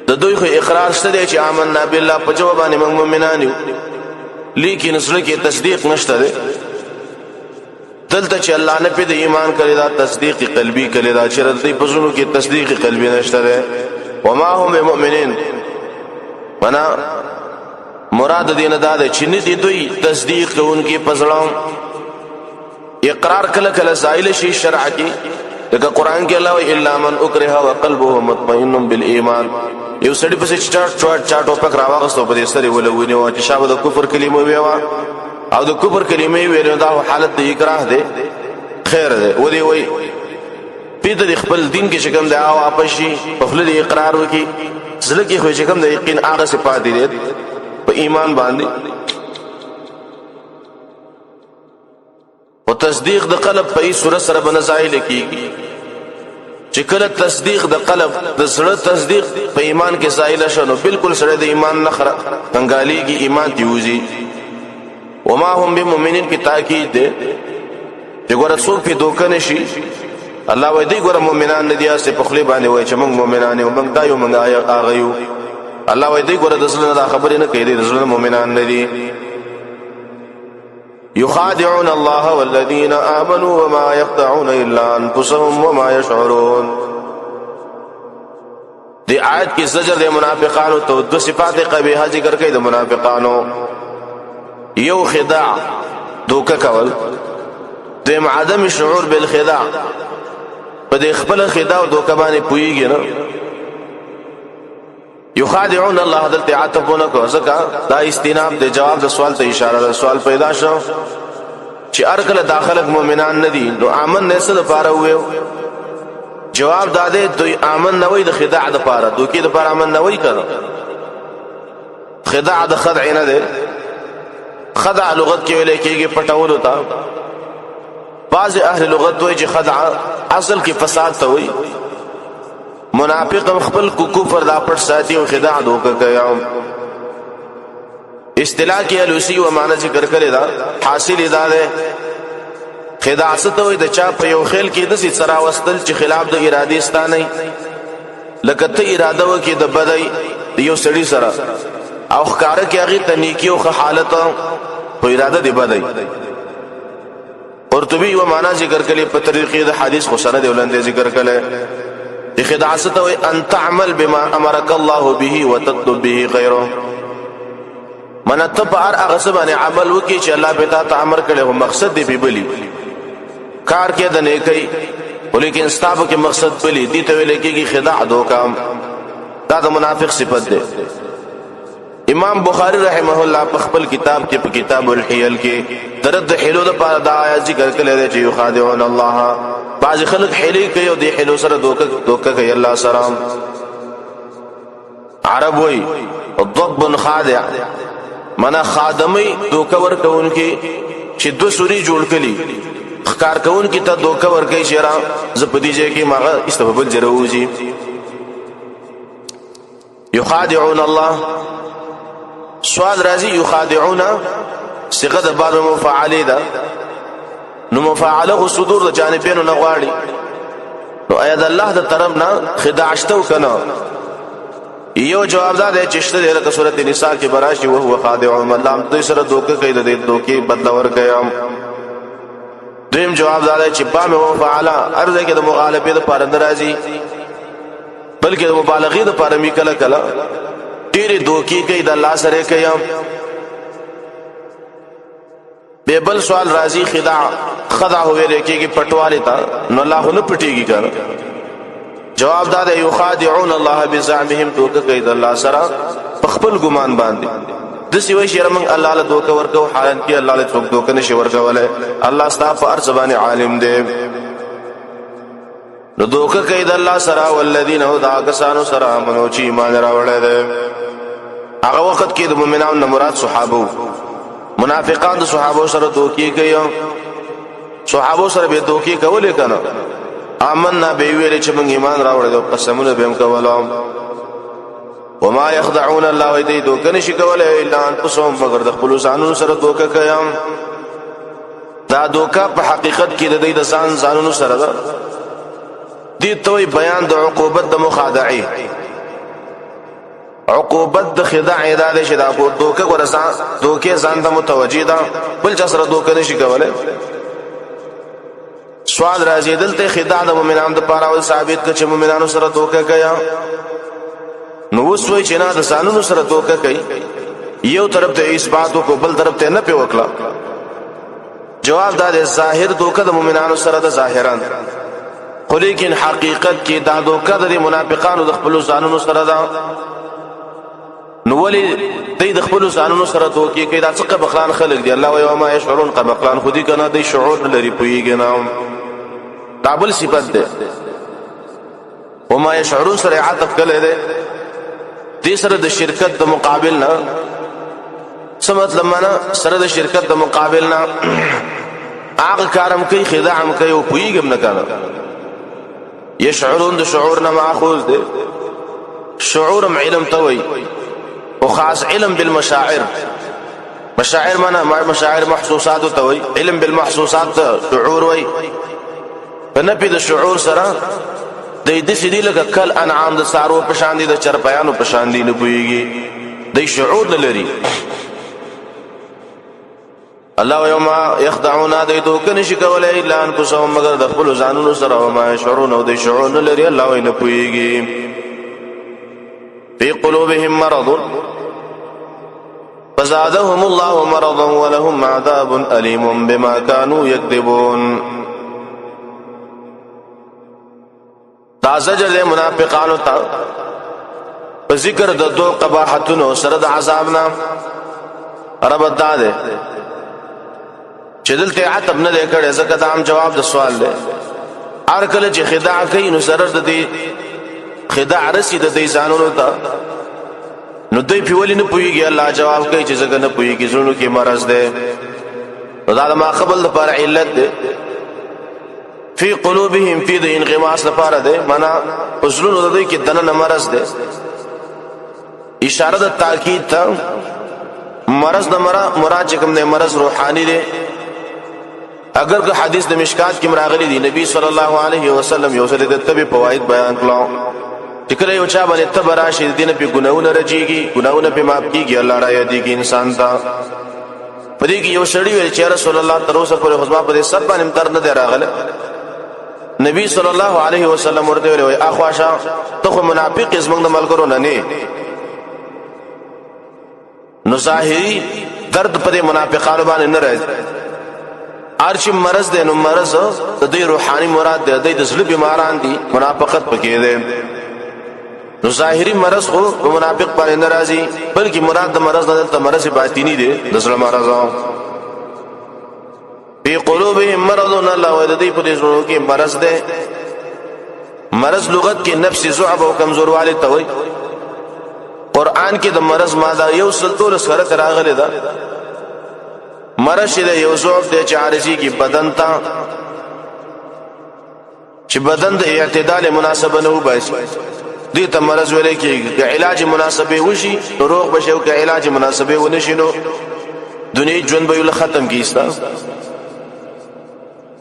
د دوی خو اقرار شته دی چې آمنا بالله په جواب باندې موږ مؤمنان یو لیکن سره کې تصدیق نشته دی دلته چې الله نه په ایمان کړی دا تصدیق قلبي کړی دا چې رد په زونو کې تصدیق قلبي نشته دی وما هم بمؤمنين معنا مراد دین دا ده چې نه دي دوی تصدیق کوونکي پزړم اقرار کله کله زائل شي شرع کې لکه قران کې الله الا من اکره وقلبه مطمئن بالایمان یو سړي په چاټ ټوپک راوغستو په دې سره ولونی او چې شابه د کفر کلمه ویوا او د کفر کلمه ویل دا حالت د اکراه ده خیر ده ودی وای پیته د خپل دین کې شکم ده او اپشي په خپل اقرار وکي زله کې خو شکم ده یقین هغه صفات دي په ایمان باندې او تصدیق د قلب په صورت سره بنزایل کیږي چې کله تصدیق د قلب د سره تصدیق په ایمان کې زایل شنو بالکل سره د ایمان نخره څنګهاليږي ایمان دیوزي وما هم بمؤمنین کی تاکید ده چې ګور څوک په دوکه نشي الله وایي دی ګور مؤمنان نه دي چې په خلی باندې وایي چې موږ مؤمنان یو موږ دا یو موږ هغه یو الله وایي دی ګور د زړه دا خبرې نه کوي د زړه مؤمنان نه دي يخادعون الله والذين آمنوا وما يخدعون إلا أنفسهم وما يشعرون دی آیت کی زجر دی منافقانو تو دو صفات قبیحہ ذکر کئی دی منافقانو یو خداع دوکا کول دیم عدم شعور بالخداع پا دی خبل خداع و دوکا بانی پوئیگی نا یخادعون الله دلته عطفونه کو زکه دا استیناب د جواب د سوال ته اشاره ده سوال پیدا شو چې ارکل داخله مؤمنان ندي نو امن نه څه د پاره وې جواب داده دوی امن نه وې د خداع د پاره دوی د پاره امن نه وې کړه خداع د خدع نه ده خدع لغت کې ویل کېږي پټول وتا بعض اهل لغت دوی چې خدع اصل کې فساد ته وي منافق خپل کفر دا پټ ساتي او خداع دوکه کوي اصطلاح کې الوسی و معنی ذکر کړی دا حاصل ادا ده خداع ست وي د چا په یو خیل کې د سره واستل چې خلاف د ارادې ستانه لکه ته اراده وکي د بدای یو سړی سره او ښکارا کې هغه ته نیکی او حالت او اراده دی بدای قرطبی و معنی ذکر کړي په طریقې د حدیث خو سره دی ولنده ذکر کړي خداع ست وي ان تعمل بما امرك الله به وتطلب به غيره من تبار اغسبانه عمل وکي چې الله به تا امر کړي او مقصد دی به بلی کار کې د نیکی ولیکن ستاسو کې مقصد بلی دي ته ویل کېږي خداع دوکا دا د منافق صفت ده امام بخاری رحمه الله په خپل کتاب کې په کتاب الحیل کې درد حلو د پاره دا آیات ذکر کړل چې یخادعون الله بعض خلک حلی کوي او د حلو سره دوکا کوي الله سلام عرب وای الضب خادع منا خادمی دوکا ور کوونکی چې دو سوري جوړ کړي خکار کون کی ته دوکا ور کوي شرا زپدیږي کې ماغه استفبل جروږي یخادعون الله سوال راځي یخادعون صيغه د بعض مفعل ده نو مفعله صدور د جانبینو نه غواړي نو ايد الله د طرف نه خداع شتو کنه یو جواب ده چې شته د سورته نساء کې براشي او هو خادع الله دوی سره دوکه کوي د دوکي بدل ور کوي دویم جواب ده چې با مه مفعل ارزه کې د مغالبه د پاره ناراضي بلکې د مبالغه د پاره می کله کله ډېر دوکي کوي د الله سره کوي به بل سوال راضي خدع ہوئے لیکيږي پټواله تا نو الله نه پټيږي کنه جواب دا ده یخادعون الله بزعمهم دوکه کوي د الله سره خپل ګمان باندې د سوي شرمن الله له دوکه ورکو حالان کې الله له څوک دوکه نشي ورکوله الله ستاسو پر زبان عالم دی نو دوکه کوي د الله سره والذین هدا کسانو سره منو چې ایمان راوړل دي هغه وخت کې د مؤمنانو مراد صحابه منافقان د صحابه سره دوکي کوي صحابه سره به دوکي کولې کنه آمنا به ویل چې موږ ایمان راوړل او قسمونه به هم کولم وما يخدعون الله ويدي دوکه نشي کولای الا انفسهم مگر د خپل ځانونو سره دوکه کوي دا دوکه په حقیقت کې د دې د ځانونو سره ده دي توي بیان د عقوبت د مخادعي عقوبت د خداع ادا شي دا دوکه ورسان دوکه ځان ته متوجي ده بل چا سره دوکه نشي کولای سوال راځي دلته خداع د مؤمنانو د پاره او ثابت کړي چې مؤمنانو سره دوکه کوي نو وسوي چې نه د ځانونو سره دوکه کوي یو طرف ته اثبات کو بل طرف ته نه پی وکړه جواب دا د ظاهر دوکه د مؤمنانو سره د ظاهران خو لیکن حقیقت کې دا دوکه د منافقانو د خپل ځانونو سره ده نو ولی د خپل ځانونو سره دوکه کوي دا څه بخلان خلق دي الله او ما يشعرون قبخلان خودي کنه د شعور لري پويږي نه دابل صفت ده وما يشعرون سره عطف کله ده دې سره د شرکت د مقابل نه سمت لمنه سره د شرکت د مقابل نه هغه کارم کوي خداعم کوي او پويږم نه کنه يشعرون د شعور نه ماخوذ ده شعورم علم توي او خاص علم بالمشاعر مشاعر معنا مشاعر محسوسات توي علم بالمحسوسات شعور وي فنفي د شعور سره د دې سړي لکه کل انعام د سارو په شان دي د چرپیانو په شان دي نه پويږي د شعور نه لري الله یوم يخدعون د دوکه نشي کولای الا انفسهم مگر د خپل ځانونو سره او ما شعورون او د شعور نه لري الله نه پويږي في قلوبهم مرض فزادهم الله مرضا ولهم عذاب أليم بما كانوا يكذبون دا زجر له منافقانو ته په ذکر د دو قباحتونو سره د عذابنا رب داده چې دلته عتب نه کړي ځکه دا هم جواب د سوال دی هر کله چې خداع کوي نو سره د دې خداع رسید د دې ځانونو ته نو دوی په ولې نه پويږي الله جواب کوي چې ځکه نه پويږي زونو کې مرز ده نو دا ما قبل لپاره علت ده فی قلوبهم فی د انغماس لپاره ده، معنا پسلونو د دوی کې دنه مرض ده، اشاره د تاکید ته. مرض د مراد چې کوم نه مرض روحاني ده. اگر که حدیث د مشکات کې مراغلي دي، نبی صلی الله علیه وسلم یو څه د تبي فواید بیان کړو چې کله یو چا باندې تب راشي دینه په ګناونه رجیږي، ګناونه په معاف کیږي، الله را یادېږي انسان ته. پدې کې یو سړی ویل چې رسول الله تر اوسه پورې خطبه په دې سب باندې تر نه دی راغله. نبی صلی الله علیه وسلم ورته ویل اخواشه ته خو منافق زمنګ د ملګرو نه نو ظاهری درد په منافقانو باندې نه راځي. ارچ مرض ده، نو مرض د دې روحاني مراد ده، د زړه بیماران دي، منافقت پکې ده. نو ظاهری مرض خو په منافق باندې ناراضي، بلکې مراد د مرض نه د مرض باطینی ده، د زړه مرض. په قلوبهم مرض، الله ولدی په دې زړه کې مرض ده. مرض لغت کې نفس ضعف او کمزوروالی ته وایي. قران کې د مرض ماده یو سلطول سره تراغله ده. مرض دې یو ضعف دې چې عارضی کې بدن ته، چې بدن د اعتدال مناسبه نه وباسي، دې ته مرض ویل کېږي. که علاج مناسبه وشي نو روغ بشي، او که علاج مناسبه ونشي نو دنیا ژوند به ختم کیستا.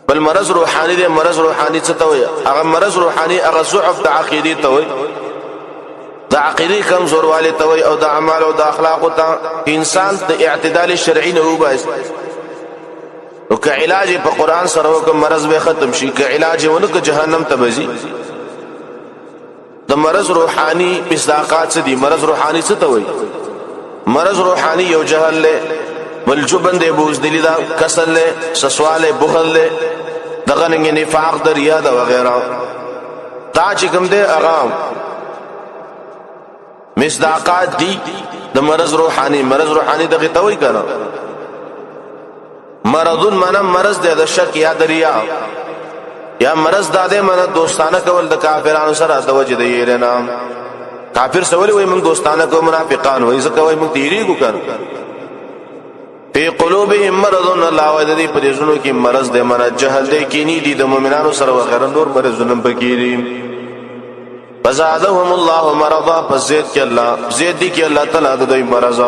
بل مرض روحاني دې. مرض روحاني څه ته وایي؟ هغه مرض روحاني هغه ضعف د عقیدې ته وایي، د عقیدې کمزوروالی ته وایي، او د اعمال او د اخلاق ته انسان د اعتدال شرعي نه وباسي. او که علاج په قران سره وکړي مرض به ختم شي، که علاج ونه که جهنم ته بځي. د مرض روحاني مصداقات څه دي؟ مرض روحاني څه ته وایي؟ مرض روحاني یو جهل له، بل جبن دی، بوزدلی دا، کسل له، سسوال بخل له، دغه نفاق د ریا دا وغیرہ. دا چې کوم دی هغه مصداقات دي د مرض روحاني. مرض روحاني دغه ته وایي کنه. مرضون معنا مرض دی د شک یا د ریا، یا مرض داده معنا دوستانه کول د کافرانو سره د وجه د یېرنا. کافر سوال وي موږ دوستانه کو، منافقان وي ځکه وي موږ تیری کو کړ. په قلوبهم مرض، الله ودې په دې زړونو کې مرض دی، معنا جهل دی، کینی دي د مؤمنانو سره وغیرہ نور مرضونه پکې دي. فزادهم الله مرضا، فزید کې الله زید دي کې الله تعالی د دوی مرض.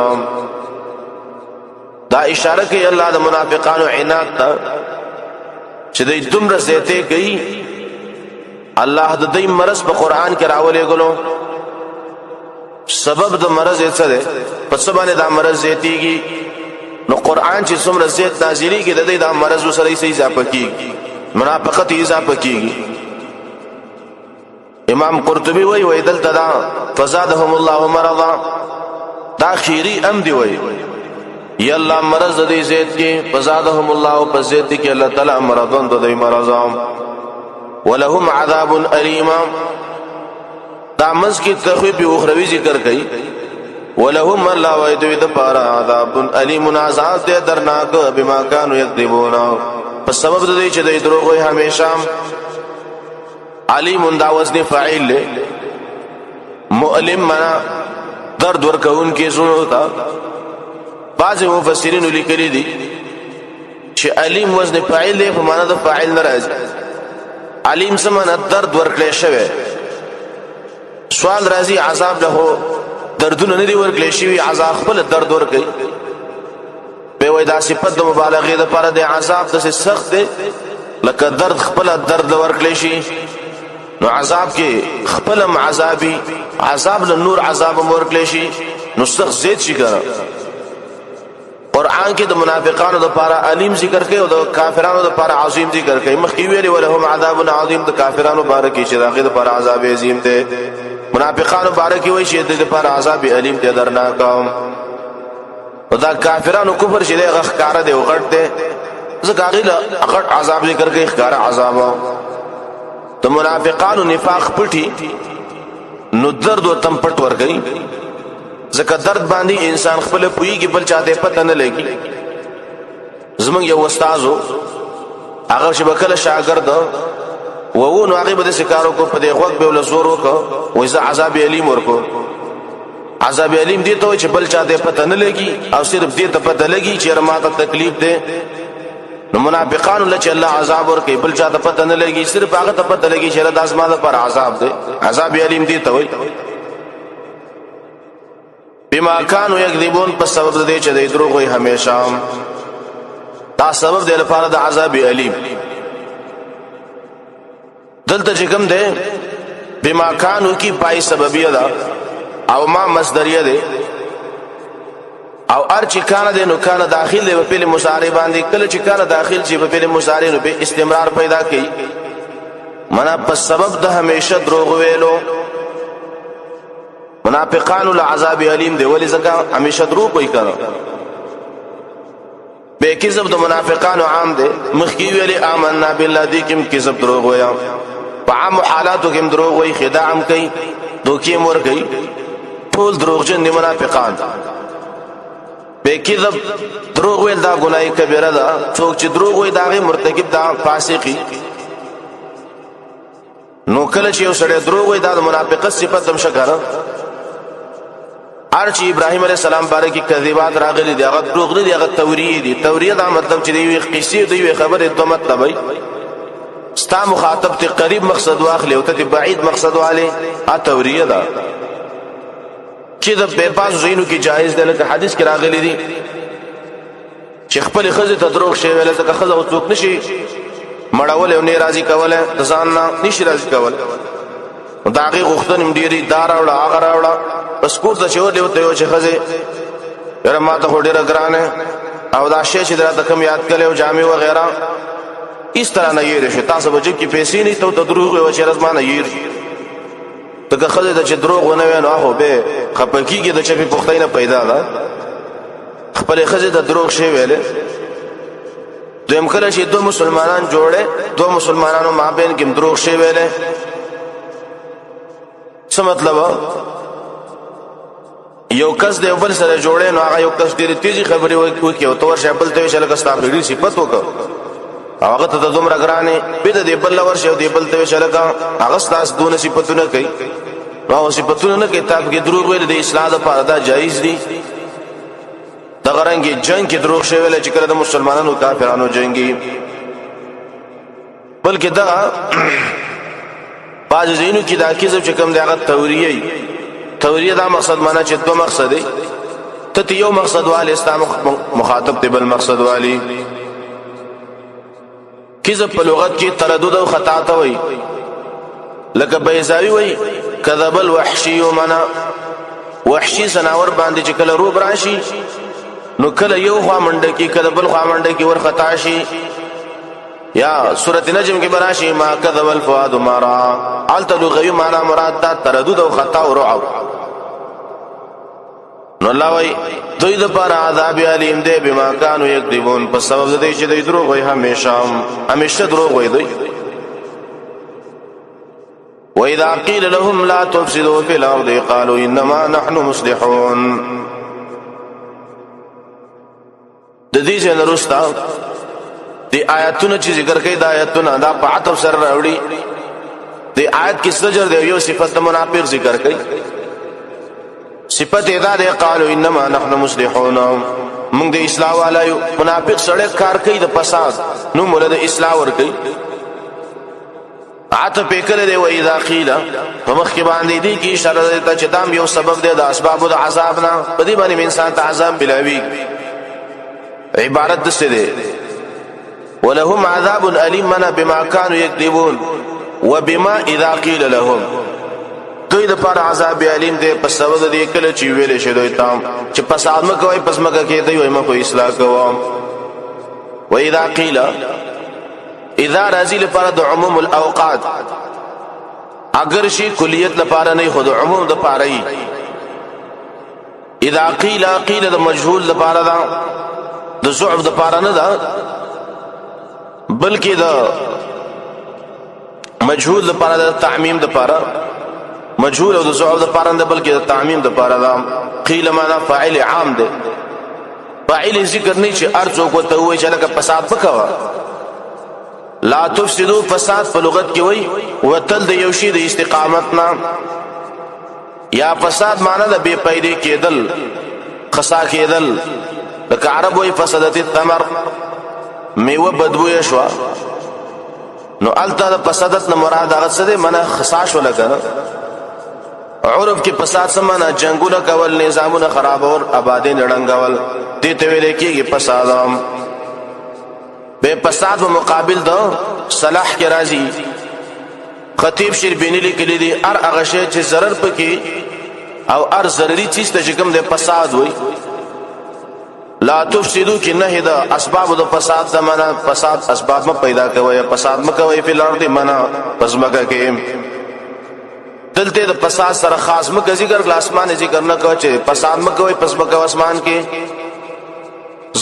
دا اشاره کوي الله د منافقانو عناد ته چې دوی دومره زیاته کوي. الله د دوی مرض په قران کې راولې غلو. سبب د مرض یې څه ده؟ په څه باندې دا مرض زیاتېږي؟ نو قران چې څومره زیات نازلي کې د دې د مرض سره یې اضافه کیږي، منافقت یې اضافه کیږي. امام قرطبي وایي دلته دا فزادهم الله مرضا دا خیری ام دی وایي یا الله مرض دې زیات کې، فزادهم الله فزید کې الله تعالی مرضون د دې مرضام. ولهم عذاب الیم، دا مز کی تخویف اخروی ذکر کړي. ولهم الله وایي د پاره عذاب الیم، عذاب دې درناک بما كانوا یکذبون، په سبب د دې چې د دروغ وي همیشه. علیم دا وزن فاعل له، مؤلم معنا درد ورکون کې زړه تا. بعض مفسرین لیکلي دي چې علیم وزن فاعل له په معنا د فاعل نه راځي. علیم سمانه درد ورکړی شوی. سوال راځي عذاب له دردونه نه دی ورکړی شوی، عذاب خپل درد ورکړي. به وای دا صفت د مبالغه لپاره د عذاب د سخت دی، لکه درد خپل درد ورکړي شي. نو عذاب کې خپل عذابي عذاب له نور عذاب ورکړي شي، نو سخت زید شي کنه. قرآن کې د منافقانو لپاره علیم ذکر کوي او د کافرانو لپاره عظیم ذکر کوي. مخکې ویلي ولهم عذاب عظیم، د کافرانو لپاره کې چې داخله لپاره عذاب عظیم دی. منافقانو لپاره کې وایي چې د لپاره عذاب علیم دی درناک. او دا کافرانو کفر چې له غخکاره دی او غټ دی، ځکه هغه غټ عذاب ذکر کوي، ښکارا عذاب. د منافقانو نفاق پټي نو درد او تم پټ ورګي، ځکه درد باندې انسان خپل پويږي بل چاته پته نه لګي. زمونږ یو استادو هغه شبکه شاګرد وو، نو هغه به د سکارو کو په دې وخت به ول زور وکړو، وایي عذاب علیم ورکو. عذاب علیم دي ته چې بل چاته پته نه لګي، او صرف دې ته پته لګي چې رماته تکلیف ده. نو منافقان له چې الله عذاب ورکړي بل چا ته پته نه لګي صرف هغه ته پته لګي چې د اسمانه پر عذاب دی عذاب الیم دی ته وي بما كانوا يكذبون په سبب دې چې دوی دروغ وي همیشه دا سبب دی لپاره د عذاب الیم دلته چې کوم دی بما كانوا کی پای سببیه ده او ما مصدریه ده او ارچ کان ده نو کان داخل دی په فعل مضارع باندې کله چې کان داخل شي په فعل مضارع نو به استمرار پیدا کوي منا په سبب د همیشه دروغ ویلو منافقان العذاب الیم دی ولی زکه همیشه دروغ کوي کنه به کذب د منافقان عام دی مخکی ویلی آمنا بالله دی کوم کذب دروغ ویا په عام حالاتو کې دروغ وای خداع هم کوي دوکي مور کوي ټول دروغجن دي منافقان به کذب دروغ ویل دا ګناه کبیره ده څوک چې دروغ وای دا مرتکب دا فاسقي نو کله چې یو سړی دروغ وای دا د منافقت صفت هم شکره ارچ ابراهيم عليه السلام باره کې کذبات راغلي دي هغه دروغ نه دي هغه توریه دي توریه دا مطلب چې دی قصې دی خبره دوه مطلب وي ستا مخاطب ته قریب مقصد واخلي او ته بعید مقصد واله ا توریه دا چې د په باز زینو کې جایز ده لکه حدیث کې راغلي دي چې خپل خزه ته دروغ شی ویل ته خزه او څوک نشي مړول او نه راضي کوله د ځان نه نشي راضي کوله دا هغه غوښتنې ډېری دار او هغه راوړه بس کور ته چور دیو ته یو چې خزه یره ما ته ډېر ګرانه او دا شی چې درته کم یاد کړي او جامع و غیره اس طرح نه یې رشه تاسو به چې پیسې نه ته دروغ او چې رزمانه یې ته خزه د چې دروغ ونه وینو هغه به خپکیږي د چې په پختینه پیدا ده خپل خزه د دروغ شی ویلې دویم کله چې دوه مسلمانان جوړه دوه مسلمانانو مابین کې دروغ شی ویلې څه مطلب یو کس دی بل سره جوړه نو هغه یو کس ډېر تیزی خبرې وکړي او تور شپل ته شل کس تاسو ډېر صفت وکړه هغه ته دومره ګرانه به د بل لور شو دی بل ته شل کا هغه تاسو دونه صفاتونه کوي نو صفاتونه نه کتاب کې دروغ ویل د اصلاح لپاره دا جایز دي دا غرانګي جنگ کې دروغ شویل چې کړه د مسلمانانو کافرانو جنگي بلکې دا باج زینو کې دا کیسه چې کوم دی هغه توریه دا مقصد معنا چې دوه مقصد دی ته یو مقصد والی اسلام مخاطب ته بل مقصد والی کیسه په لغت کې تردد او خطا ته وای لکه بیزاوی وای کذب الوحشی منا وحشی سناور باندې چې کله روب راشي نو کله یو خوا منډه کې کله بل خوا منډه کې ور خطا شي یا سورۃ نجم کې براشي ما كذب الفؤاد ما را التلغوی معنا مراد دا تردد او خطا او رعب نو الله وای دوی د پر عذاب الیم دی بما كانوا یکذبون په سبب د دې چې دوی دروغ وای همیشه دروغ وای دوی واذا قيل لهم لا تفسدوا في الارض قالوا انما نحن مصلحون د دې څخه نرستا دی آیاتونه چې ذکر کړي دا آیاتونه دا په عطف سره راوړي دی آیت کې سجر دی یو صفت منافق ذکر کړي صفت ادا دی قالوا انما نحن مصلحون موږ د اصلاح والایو منافق سره کار کوي د فساد نو مولا د اصلاح ور کوي عطف کړي دی و اذا قيل فمخ کې باندې دی کې اشاره ده چې دام یو سبب دی د اسباب د عذاب نه په دې باندې انسان ته عذاب بلاوي عبارت د څه دی ولهم عذاب الیم منا بما كانوا يكذبون وبما اذا قيل لهم دوی د پر عذاب الیم دی په سبب د کله چې ویل شي دوی تام چې فساد مکوئ پس مکه کې دوی ما کوئی اصلاح کوم و اذا قيل اذا رازل لپاره د عموم الاوقات اگر شي کلیت لپاره نه خود عموم د پاره ای اذا قيل د مجهول لپاره دا د ضعف د پاره نه دا بلکې دا مجهول لپاره د تعمیم د پاره مجهول او د ضعف د پاره نه بلکې د تعمیم د پاره دا قيل معنا فاعل عام ده فاعل ذکر نه چې ارزو کو ته وای چې لکه فساد وکوا لا تفسدوا فساد په لغت کې وای وتل د یو شی د استقامت نه یا فساد معنا د بے پیدې کېدل خسا کېدل د عرب وای فسدت الثمر میوه بدبوې شوه نو الته د فسادت نه مراد هغه څه دی منه خساش ولګنه عرب کې فساد سمانه جنگونه کول نظامونه خرابول آبادی نړنګول دې ته ویل کېږي فساد به فساد په مقابل د صلاح کې راځي خطیب شربینی لیکلی دی ار هغه شی چې ضرر پکې او ار ضروري چیز ته کوم د فساد وي لا تفسدوا کې نه دا اسباب د فساد زمانہ فساد اسباب ما پیدا کوي فساد مکوي په لار دي معنا پس مکه کې دلته د فساد سره خاص مکه ذکر اسمان ذکر نه کوي چې فساد مکوي پس مکه اسمان کې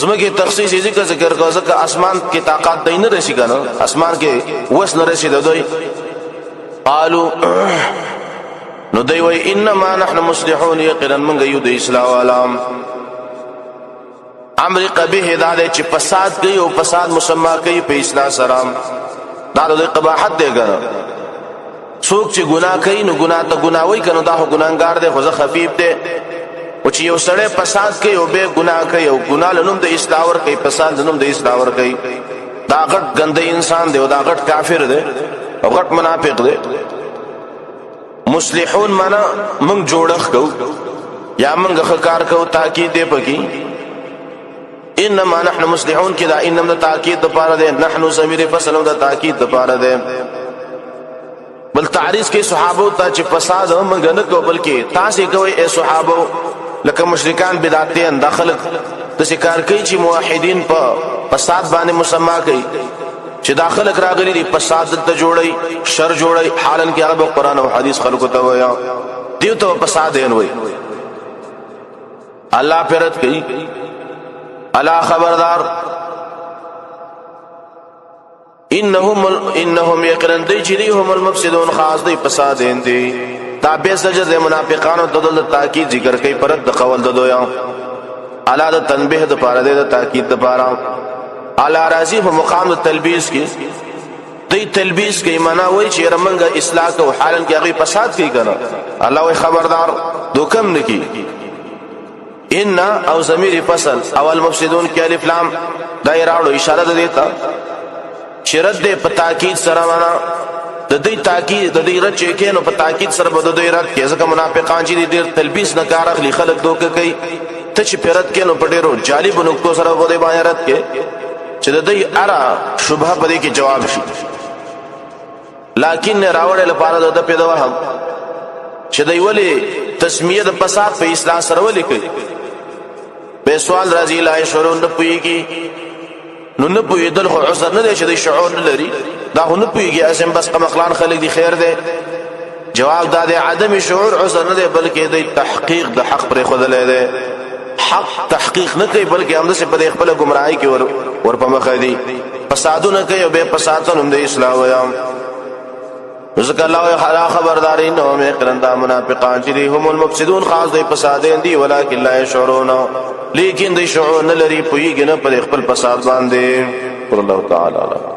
زمکه تخصیص ذکر کوي ځکه اسمان کې طاقت دین راشي کنه اسمان کې وس نه راشي دوی قالوا نو دوی وای انما نحن مصلحون یقینا من یو د اصلاح والام امر قبیح دا چې فساد کوي او فساد مسما کوي په اصلاح سره دا د قباحت دی ګره څوک چې ګناه کوي نو ګناه ته ګناه وای کنه دا ګناهګار دی خو ځه خفیف دی او چې یو سړی فساد کوي او به ګناه کوي او ګناه لنوم د اصلاح ور کوي فساد لنوم د اصلاح ور کوي دا غټ ګنده انسان دی او دا غټ کافر دی او غټ منافق دی مصلحون معنا موږ جوړخ کو یا موږ خکار کو تاکید دی پکې انما نحن مصلحون کدا انما تاکید د پاره ده نحن ضمیر فصل د تاکید د پاره ده بل تعریض کې صحابه ته چې فساد موږ نه کو بلکې تاسو کوي اے صحابه لکه مشرکان بدعتین داخله د شکار کوي چې موحدین په فساد باندې مسما کوي چې داخله راغلي دي فساد د جوړي شر جوړي حالن کې هغه قرآن او حديث خلکو ته ویا دیو ته فساد نه وي الله پرد کوي الا خبردار انهم يقرن دي جريهم المفسدون خاص دي فسادين دي تابع سجد منافقان او دل تاکید ذکر کوي پرد د قول د دویا الا د تنبیه د پاره د تاکید د پاره الا راضی په مقام د تلبیس کې دی تلبیس کې معنا وای چې رمنګ اصلاح او حالن کې هغه فساد کوي کنه الله وای خبردار دوکم نکی ان او ضمیر فصل اول مفسدون کې الف لام دایراړو اشاره ده دیتا شرط دې په تاکید سره معنا د دې تاکید د دې رچ کې نو په تاکید سره بده دې رات کې ځکه منافقان چې دې تلبیس نه کار اخلي خلک دوکه کوي ته چې پیرت کې نو پډېرو جالب نقطو سره بده باندې رات کې چې د دې ارا شبهه پدې کې جواب شي لکن راوړل لپاره د پیدا وهم چې دوی ولې تسمیه د فساد په اصلاح سره ولې کوي به سوال راځي لا شعور نه پويږي نو نه پويدل خو عذر نه دی چې د شعور نه لري دا خو نه پويږي اسم بس قمقلان خلک دي خیر دی جواب دا دی عدم شعور عذر نه دی بلکې د تحقیق د حق پر خود لري حق تحقیق نه کوي بلکې هم د په خپل گمراهي کې ور په مخ دي فسادونه کوي او به فسادونه هم د اصلاح ويام ذکر الله خبردارین او مقرندا منافقان چې هم المفسدون خاص د فسادین دي ولکن لا يشعرون لیکن د شعور نه لري پویږي نه په خپل فساد باندې الله تعالی